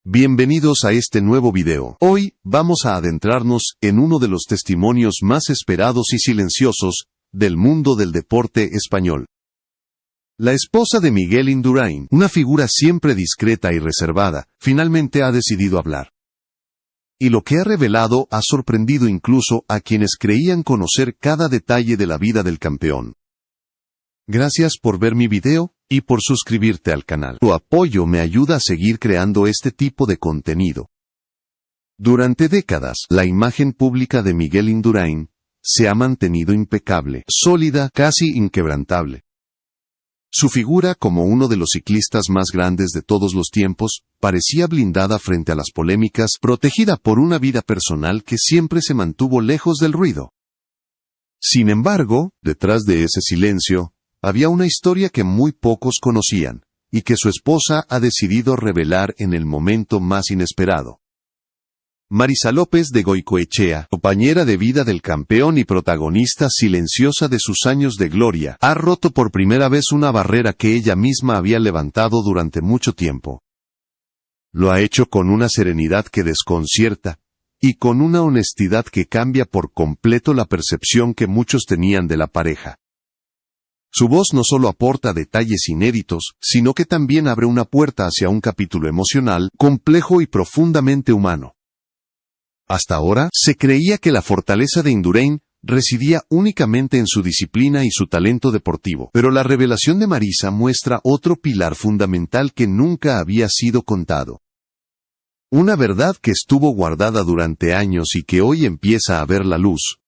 Bienvenidos a este nuevo video. Hoy vamos a adentrarnos en uno de los testimonios más esperados y silenciosos del mundo del deporte español. La esposa de Miguel Indurain, una figura siempre discreta y reservada, finalmente ha decidido hablar. Y lo que ha revelado ha sorprendido incluso a quienes creían conocer cada detalle de la vida del campeón. Gracias por ver mi video y por suscribirte al canal. Tu apoyo me ayuda a seguir creando este tipo de contenido. Durante décadas, la imagen pública de Miguel Indurain se ha mantenido impecable, sólida, casi inquebrantable. Su figura como uno de los ciclistas más grandes de todos los tiempos parecía blindada frente a las polémicas, protegida por una vida personal que siempre se mantuvo lejos del ruido. Sin embargo, detrás de ese silencio, había una historia que muy pocos conocían, y que su esposa ha decidido revelar en el momento más inesperado. Marisa López de Goicoechea, compañera de vida del campeón y protagonista silenciosa de sus años de gloria, ha roto por primera vez una barrera que ella misma había levantado durante mucho tiempo. Lo ha hecho con una serenidad que desconcierta, y con una honestidad que cambia por completo la percepción que muchos tenían de la pareja. Su voz no solo aporta detalles inéditos, sino que también abre una puerta hacia un capítulo emocional, complejo y profundamente humano. Hasta ahora, se creía que la fortaleza de Indurain residía únicamente en su disciplina y su talento deportivo, pero la revelación de Marisa muestra otro pilar fundamental que nunca había sido contado. Una verdad que estuvo guardada durante años y que hoy empieza a ver la luz.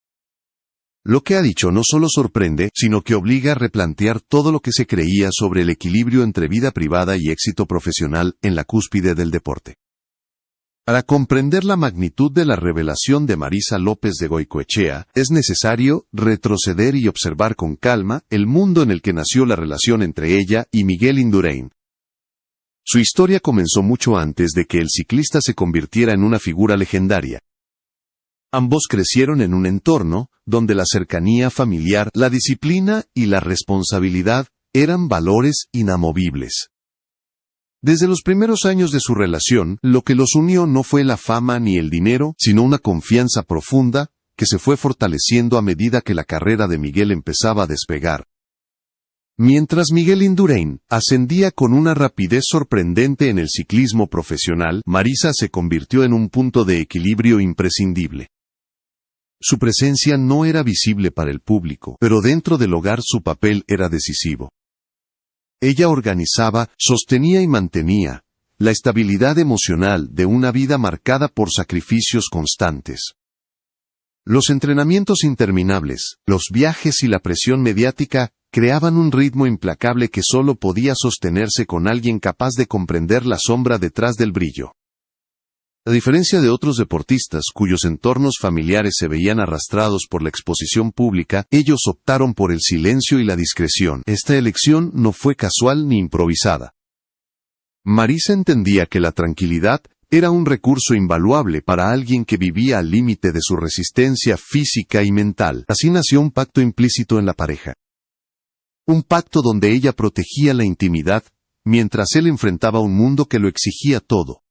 Lo que ha dicho no solo sorprende, sino que obliga a replantear todo lo que se creía sobre el equilibrio entre vida privada y éxito profesional en la cúspide del deporte. Para comprender la magnitud de la revelación de Marisa López de Goicoechea, es necesario retroceder y observar con calma el mundo en el que nació la relación entre ella y Miguel Indurain. Su historia comenzó mucho antes de que el ciclista se convirtiera en una figura legendaria. Ambos crecieron en un entorno donde la cercanía familiar, la disciplina y la responsabilidad eran valores inamovibles. Desde los primeros años de su relación, lo que los unió no fue la fama ni el dinero, sino una confianza profunda, que se fue fortaleciendo a medida que la carrera de Miguel empezaba a despegar. Mientras Miguel Indurain ascendía con una rapidez sorprendente en el ciclismo profesional, Marisa se convirtió en un punto de equilibrio imprescindible. Su presencia no era visible para el público, pero dentro del hogar su papel era decisivo. Ella organizaba, sostenía y mantenía la estabilidad emocional de una vida marcada por sacrificios constantes. Los entrenamientos interminables, los viajes y la presión mediática creaban un ritmo implacable que solo podía sostenerse con alguien capaz de comprender la sombra detrás del brillo. A diferencia de otros deportistas cuyos entornos familiares se veían arrastrados por la exposición pública, ellos optaron por el silencio y la discreción. Esta elección no fue casual ni improvisada. Marisa entendía que la tranquilidad era un recurso invaluable para alguien que vivía al límite de su resistencia física y mental. Así nació un pacto implícito en la pareja. Un pacto donde ella protegía la intimidad, mientras él enfrentaba un mundo que lo exigía todo.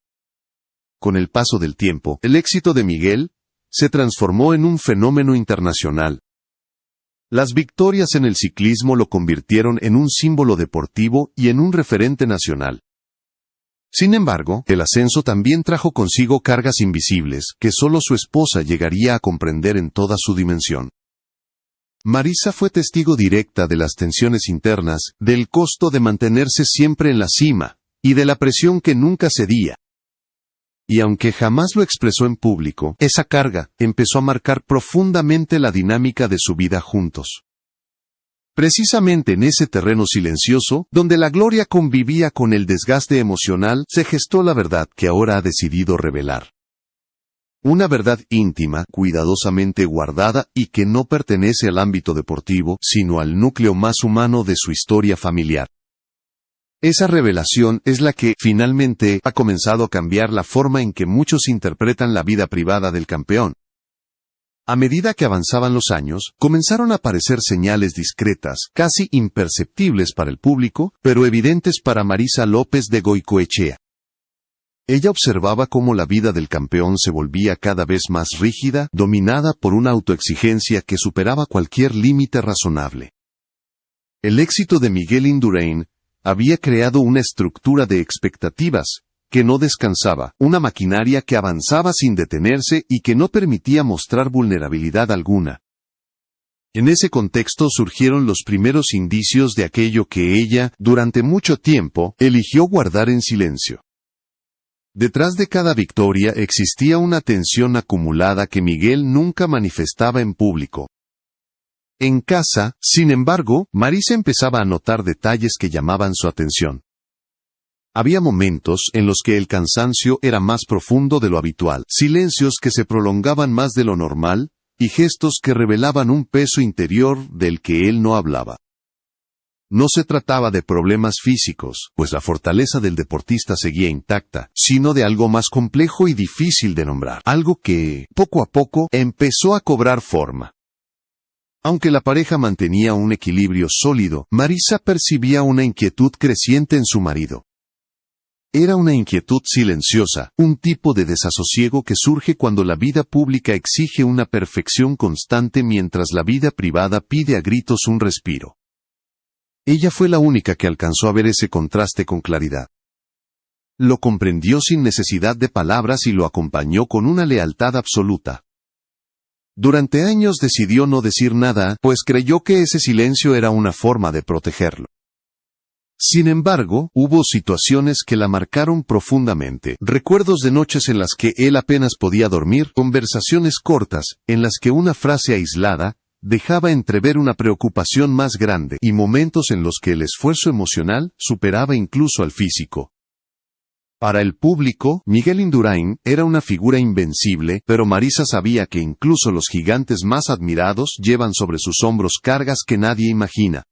Con el paso del tiempo, el éxito de Miguel se transformó en un fenómeno internacional. Las victorias en el ciclismo lo convirtieron en un símbolo deportivo y en un referente nacional. Sin embargo, el ascenso también trajo consigo cargas invisibles que solo su esposa llegaría a comprender en toda su dimensión. Marisa fue testigo directa de las tensiones internas, del costo de mantenerse siempre en la cima, y de la presión que nunca cedía. Y aunque jamás lo expresó en público, esa carga empezó a marcar profundamente la dinámica de su vida juntos. Precisamente en ese terreno silencioso, donde la gloria convivía con el desgaste emocional, se gestó la verdad que ahora ha decidido revelar. Una verdad íntima, cuidadosamente guardada y que no pertenece al ámbito deportivo, sino al núcleo más humano de su historia familiar. Esa revelación es la que, finalmente, ha comenzado a cambiar la forma en que muchos interpretan la vida privada del campeón. A medida que avanzaban los años, comenzaron a aparecer señales discretas, casi imperceptibles para el público, pero evidentes para Marisa López de Goicoechea. Ella observaba cómo la vida del campeón se volvía cada vez más rígida, dominada por una autoexigencia que superaba cualquier límite razonable. El éxito de Miguel Indurain había creado una estructura de expectativas que no descansaba, una maquinaria que avanzaba sin detenerse y que no permitía mostrar vulnerabilidad alguna. En ese contexto surgieron los primeros indicios de aquello que ella, durante mucho tiempo, eligió guardar en silencio. Detrás de cada victoria existía una tensión acumulada que Miguel nunca manifestaba en público. En casa, sin embargo, Marisa empezaba a notar detalles que llamaban su atención. Había momentos en los que el cansancio era más profundo de lo habitual, silencios que se prolongaban más de lo normal, y gestos que revelaban un peso interior del que él no hablaba. No se trataba de problemas físicos, pues la fortaleza del deportista seguía intacta, sino de algo más complejo y difícil de nombrar, algo que, poco a poco, empezó a cobrar forma. Aunque la pareja mantenía un equilibrio sólido, Marisa percibía una inquietud creciente en su marido. Era una inquietud silenciosa, un tipo de desasosiego que surge cuando la vida pública exige una perfección constante mientras la vida privada pide a gritos un respiro. Ella fue la única que alcanzó a ver ese contraste con claridad. Lo comprendió sin necesidad de palabras y lo acompañó con una lealtad absoluta. Durante años decidió no decir nada, pues creyó que ese silencio era una forma de protegerlo. Sin embargo, hubo situaciones que la marcaron profundamente, recuerdos de noches en las que él apenas podía dormir, conversaciones cortas, en las que una frase aislada dejaba entrever una preocupación más grande, y momentos en los que el esfuerzo emocional superaba incluso al físico. Para el público, Miguel Indurain era una figura invencible, pero Marisa sabía que incluso los gigantes más admirados llevan sobre sus hombros cargas que nadie imagina.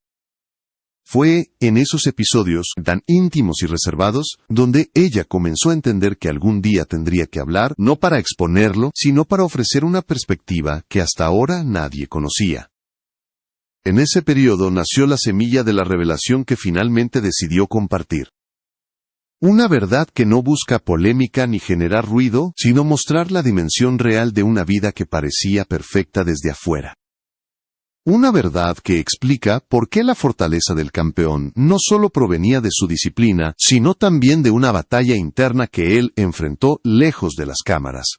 Fue en esos episodios, tan íntimos y reservados, donde ella comenzó a entender que algún día tendría que hablar, no para exponerlo, sino para ofrecer una perspectiva que hasta ahora nadie conocía. En ese periodo nació la semilla de la revelación que finalmente decidió compartir. Una verdad que no busca polémica ni generar ruido, sino mostrar la dimensión real de una vida que parecía perfecta desde afuera. Una verdad que explica por qué la fortaleza del campeón no solo provenía de su disciplina, sino también de una batalla interna que él enfrentó lejos de las cámaras.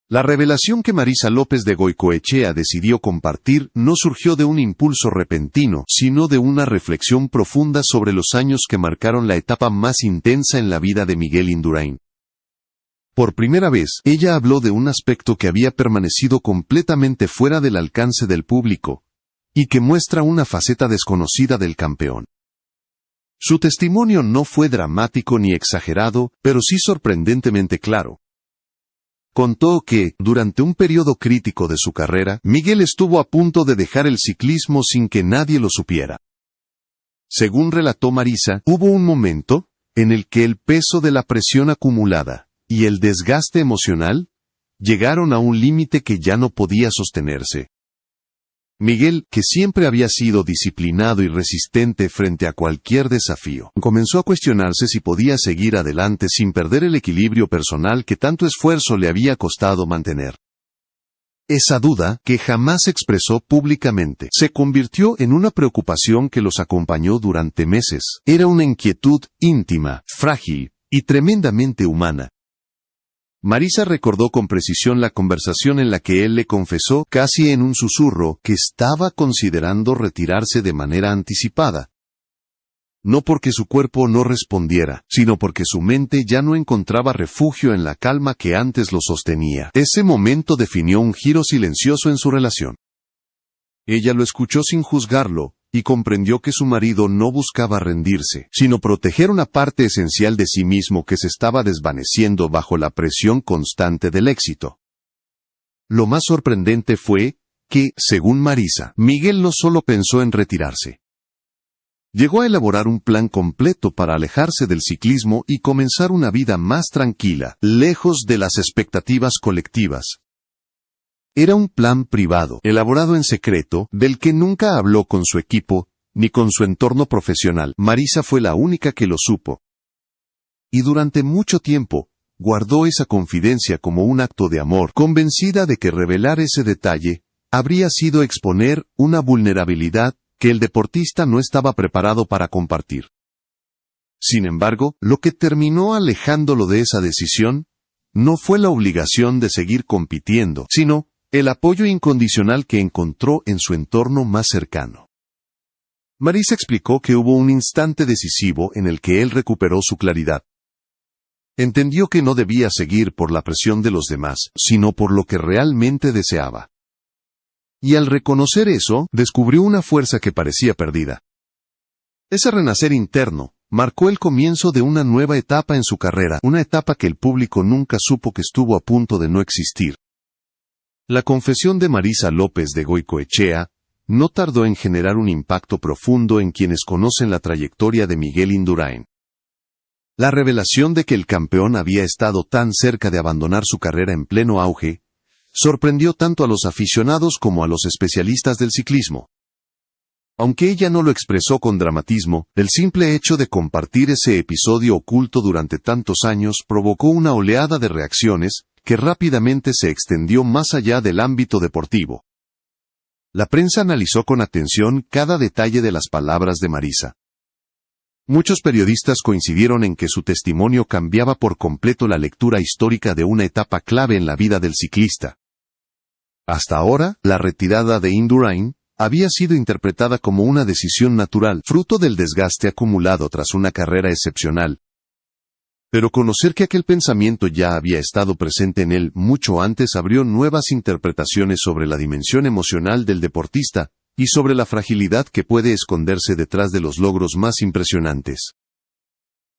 La revelación que Marisa López de Goicoechea decidió compartir no surgió de un impulso repentino, sino de una reflexión profunda sobre los años que marcaron la etapa más intensa en la vida de Miguel Indurain. Por primera vez, ella habló de un aspecto que había permanecido completamente fuera del alcance del público, y que muestra una faceta desconocida del campeón. Su testimonio no fue dramático ni exagerado, pero sí sorprendentemente claro. Contó que, durante un periodo crítico de su carrera, Miguel estuvo a punto de dejar el ciclismo sin que nadie lo supiera. Según relató Marisa, hubo un momento en el que el peso de la presión acumulada y el desgaste emocional llegaron a un límite que ya no podía sostenerse. Miguel, que siempre había sido disciplinado y resistente frente a cualquier desafío, comenzó a cuestionarse si podía seguir adelante sin perder el equilibrio personal que tanto esfuerzo le había costado mantener. Esa duda, que jamás expresó públicamente, se convirtió en una preocupación que los acompañó durante meses. Era una inquietud íntima, frágil y tremendamente humana. Marisa recordó con precisión la conversación en la que él le confesó, casi en un susurro, que estaba considerando retirarse de manera anticipada. No porque su cuerpo no respondiera, sino porque su mente ya no encontraba refugio en la calma que antes lo sostenía. Ese momento definió un giro silencioso en su relación. Ella lo escuchó sin juzgarlo, y comprendió que su marido no buscaba rendirse, sino proteger una parte esencial de sí mismo que se estaba desvaneciendo bajo la presión constante del éxito. Lo más sorprendente fue que, según Marisa, Miguel no solo pensó en retirarse. Llegó a elaborar un plan completo para alejarse del ciclismo y comenzar una vida más tranquila, lejos de las expectativas colectivas. Era un plan privado, elaborado en secreto, del que nunca habló con su equipo, ni con su entorno profesional. Marisa fue la única que lo supo. y durante mucho tiempo, guardó esa confidencia como un acto de amor, convencida de que revelar ese detalle habría sido exponer una vulnerabilidad que el deportista no estaba preparado para compartir. Sin embargo, lo que terminó alejándolo de esa decisión no fue la obligación de seguir compitiendo, sino el apoyo incondicional que encontró en su entorno más cercano. Marisa explicó que hubo un instante decisivo en el que él recuperó su claridad. Entendió que no debía seguir por la presión de los demás, sino por lo que realmente deseaba. Y al reconocer eso, descubrió una fuerza que parecía perdida. Ese renacer interno marcó el comienzo de una nueva etapa en su carrera, una etapa que el público nunca supo que estuvo a punto de no existir. La confesión de Marisa López de Goicoechea no tardó en generar un impacto profundo en quienes conocen la trayectoria de Miguel Indurain. La revelación de que el campeón había estado tan cerca de abandonar su carrera en pleno auge, sorprendió tanto a los aficionados como a los especialistas del ciclismo. Aunque ella no lo expresó con dramatismo, el simple hecho de compartir ese episodio oculto durante tantos años provocó una oleada de reacciones que rápidamente se extendió más allá del ámbito deportivo. La prensa analizó con atención cada detalle de las palabras de Marisa. Muchos periodistas coincidieron en que su testimonio cambiaba por completo la lectura histórica de una etapa clave en la vida del ciclista. Hasta ahora, la retirada de Indurain había sido interpretada como una decisión natural, fruto del desgaste acumulado tras una carrera excepcional. Pero conocer que aquel pensamiento ya había estado presente en él mucho antes abrió nuevas interpretaciones sobre la dimensión emocional del deportista, y sobre la fragilidad que puede esconderse detrás de los logros más impresionantes.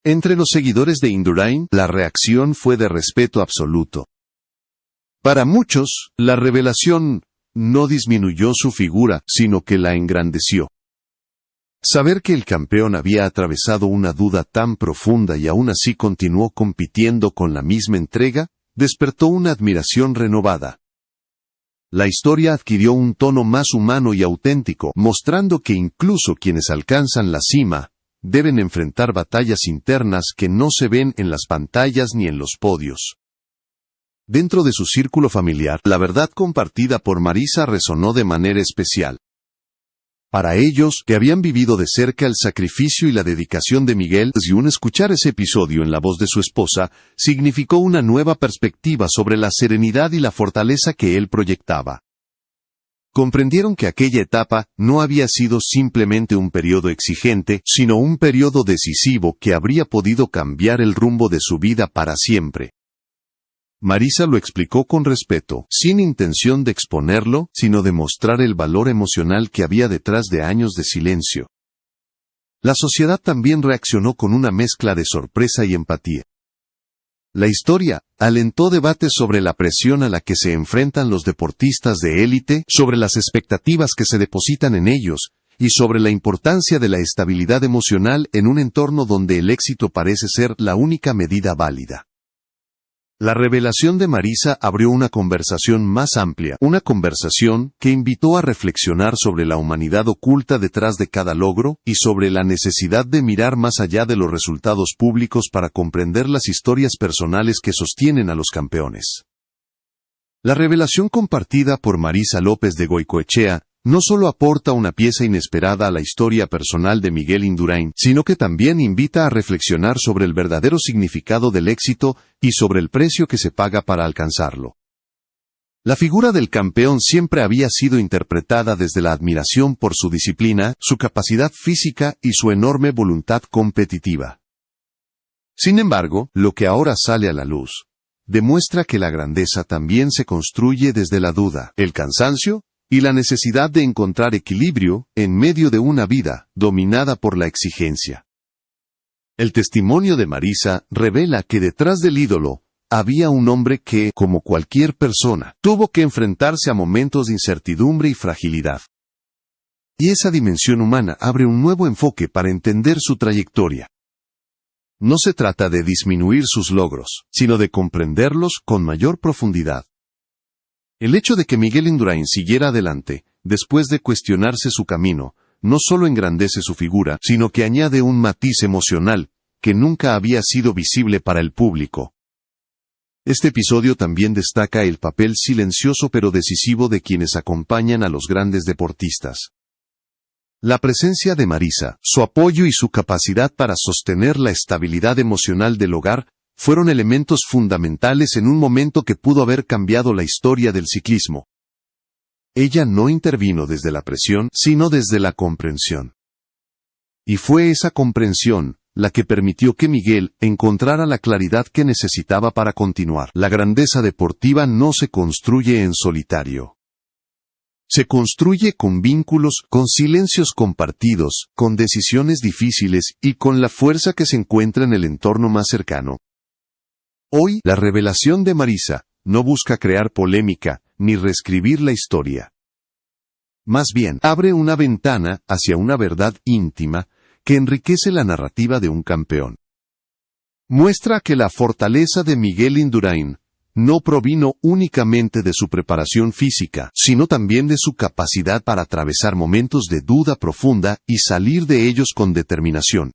Entre los seguidores de Indurain, la reacción fue de respeto absoluto. Para muchos, la revelación no disminuyó su figura, sino que la engrandeció. Saber que el campeón había atravesado una duda tan profunda y aún así continuó compitiendo con la misma entrega, despertó una admiración renovada. La historia adquirió un tono más humano y auténtico, mostrando que incluso quienes alcanzan la cima, deben enfrentar batallas internas que no se ven en las pantallas ni en los podios. Dentro de su círculo familiar, la verdad compartida por Marisa resonó de manera especial. Para ellos, que habían vivido de cerca el sacrificio y la dedicación de Miguel, escuchar ese episodio en la voz de su esposa, significó una nueva perspectiva sobre la serenidad y la fortaleza que él proyectaba. Comprendieron que aquella etapa no había sido simplemente un periodo exigente, sino un periodo decisivo que habría podido cambiar el rumbo de su vida para siempre. Marisa lo explicó con respeto, sin intención de exponerlo, sino de mostrar el valor emocional que había detrás de años de silencio. La sociedad también reaccionó con una mezcla de sorpresa y empatía. La historia alentó debates sobre la presión a la que se enfrentan los deportistas de élite, sobre las expectativas que se depositan en ellos, y sobre la importancia de la estabilidad emocional en un entorno donde el éxito parece ser la única medida válida. La revelación de Marisa abrió una conversación más amplia, una conversación que invitó a reflexionar sobre la humanidad oculta detrás de cada logro, y sobre la necesidad de mirar más allá de los resultados públicos para comprender las historias personales que sostienen a los campeones. La revelación compartida por Marisa López de Goicoechea no solo aporta una pieza inesperada a la historia personal de Miguel Indurain, sino que también invita a reflexionar sobre el verdadero significado del éxito y sobre el precio que se paga para alcanzarlo. La figura del campeón siempre había sido interpretada desde la admiración por su disciplina, su capacidad física y su enorme voluntad competitiva. Sin embargo, lo que ahora sale a la luz demuestra que la grandeza también se construye desde la duda, el cansancio y la necesidad de encontrar equilibrio en medio de una vida dominada por la exigencia. El testimonio de Marisa revela que detrás del ídolo había un hombre que, como cualquier persona, tuvo que enfrentarse a momentos de incertidumbre y fragilidad. Y esa dimensión humana abre un nuevo enfoque para entender su trayectoria. No se trata de disminuir sus logros, sino de comprenderlos con mayor profundidad. El hecho de que Miguel Indurain siguiera adelante, después de cuestionarse su camino, no solo engrandece su figura, sino que añade un matiz emocional, que nunca había sido visible para el público. Este episodio también destaca el papel silencioso pero decisivo de quienes acompañan a los grandes deportistas. La presencia de Marisa, su apoyo y su capacidad para sostener la estabilidad emocional del hogar, fueron elementos fundamentales en un momento que pudo haber cambiado la historia del ciclismo. Ella no intervino desde la presión, sino desde la comprensión. Y fue esa comprensión la que permitió que Miguel encontrara la claridad que necesitaba para continuar. La grandeza deportiva no se construye en solitario. Se construye con vínculos, con silencios compartidos, con decisiones difíciles y con la fuerza que se encuentra en el entorno más cercano. Hoy, la revelación de Marisa no busca crear polémica ni reescribir la historia. Más bien, abre una ventana hacia una verdad íntima que enriquece la narrativa de un campeón. Muestra que la fortaleza de Miguel Indurain no provino únicamente de su preparación física, sino también de su capacidad para atravesar momentos de duda profunda y salir de ellos con determinación.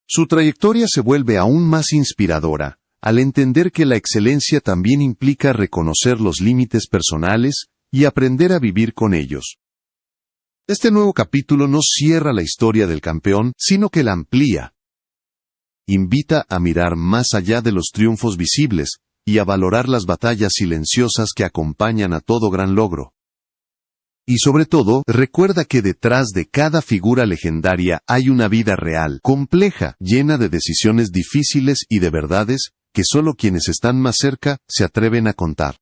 Su trayectoria se vuelve aún más inspiradora al entender que la excelencia también implica reconocer los límites personales y aprender a vivir con ellos. Este nuevo capítulo no cierra la historia del campeón, sino que la amplía. Invita a mirar más allá de los triunfos visibles y a valorar las batallas silenciosas que acompañan a todo gran logro. Y sobre todo, recuerda que detrás de cada figura legendaria hay una vida real, compleja, llena de decisiones difíciles y de verdades que solo quienes están más cerca se atreven a contar.